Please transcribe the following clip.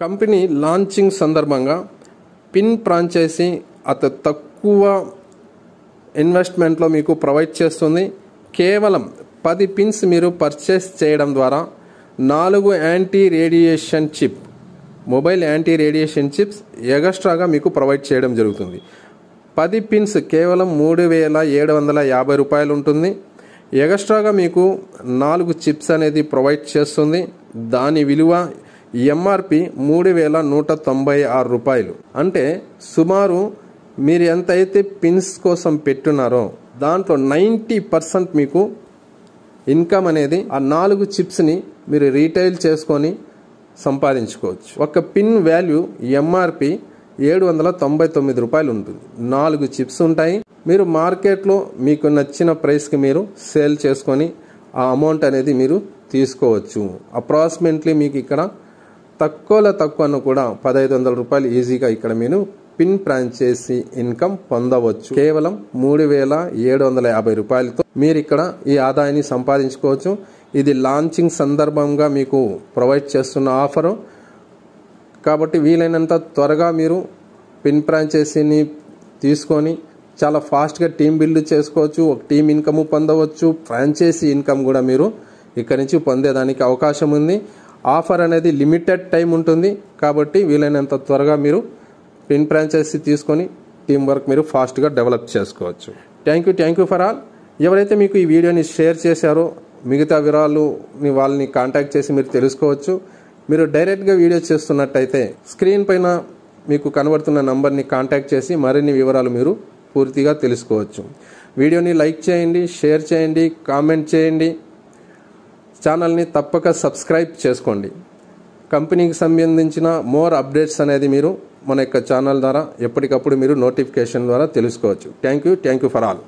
Company launching సందర్భంగా pin franchise అతి తక్కువ ఇన్వెస్ట్మెంట్లో మీకు ప్రొవైడ్ చేస్తుంది. కేవలం 10 పిన్స్ మీరు పర్చేస్ చేయడం ద్వారా 4 anti radiation chip, mobile anti radiation chips ఎగస్ట్రాగా మీకు ప్రొవైడ్ చేయడం జరుగుతుంది. 10 పిన్స్ కేవలం 3750 రూపాయలు ఉంటుంది. ఎగస్ట్రాగా మీకు 4 చిప్స్ అనేది ప్రొవైడ్ చేస్తుంది. దాని విలువ ఎంఆర్పి 3196 రూపాయలు. అంటే సుమారు మీరు ఎంతైతే పిన్స్ కోసం పెట్టున్నారో దాంట్లో 90% మీకు ఇన్కమ్ అనేది ఆ 4 చిప్స్ని మీరు రీటైల్ చేసుకొని సంపాదించుకోవచ్చు. ఒక పిన్ వాల్యూ ఎంఆర్పి 799 రూపాయలు ఉంటుంది. 4 చిప్స్ ఉంటాయి. మీరు మార్కెట్లో మీకు నచ్చిన ప్రైస్కి మీరు సేల్ చేసుకొని ఆ అమౌంట్ అనేది మీరు తీసుకోవచ్చు. అప్రాక్సిమేట్లీ మీకు ఇక్కడ తక్కువలో తక్కువ కూడా 1500 రూపాయలు ఈజీగా ఇక్కడ మీరు పిన్ ఫ్రాంచైజీ ఇన్కమ్ పొందవచ్చు. కేవలం 3750 రూపాయలతో మీరు ఇక్కడ ఈ ఆదాయాన్ని సంపాదించుకోవచ్చు. ఇది లాంచింగ్ సందర్భంగా మీకు ప్రొవైడ్ చేస్తున్న ఆఫరు కాబట్టి వీలైనంత త్వరగా మీరు పిన్ ఫ్రాంచైజీని తీసుకొని చాలా ఫాస్ట్గా టీమ్ బిల్డ్ చేసుకోవచ్చు. ఒక టీమ్ ఇన్కమ్ పొందవచ్చు. ఫ్రాంచైజీ ఇన్కమ్ కూడా మీరు ఇక్కడి నుంచి పొందేదానికి అవకాశం ఉంది. ఆఫర్ అనేది లిమిటెడ్ టైం ఉంటుంది కాబట్టి వీలైనంత త్వరగా మీరు పిన్ ఫ్రాంచైజీ తీసుకొని టీం వర్క్ మీరు ఫాస్ట్గా డెవలప్ చేసుకోవచ్చు. Thank you for all. ఎవరైతే మీకు ఈ వీడియోని షేర్ చేశారో మిగతా వివరాలని వాళ్ళని కాంటాక్ట్ చేసి మీరు తెలుసుకోవచ్చు. మీరు డైరెక్ట్గా వీడియో చేస్తున్నట్టయితే స్క్రీన్ పైన మీకు కనబడుతున్న నంబర్ని కాంటాక్ట్ చేసి మరిన్ని వివరాలు మీరు పూర్తిగా తెలుసుకోవచ్చు. వీడియోని లైక్ చేయండి, షేర్ చేయండి, కామెంట్ చేయండి. ఛానల్ని తప్పక సబ్స్క్రైబ్ చేసుకోండి. కంపెనీకి సంబంధించిన మోర్ అప్డేట్స్ అనేది మీరు మన యొక్క ఛానల్ ద్వారా ఎప్పటికప్పుడు మీరు నోటిఫికేషన్ ద్వారా తెలుసుకోవచ్చు. Thank you for all.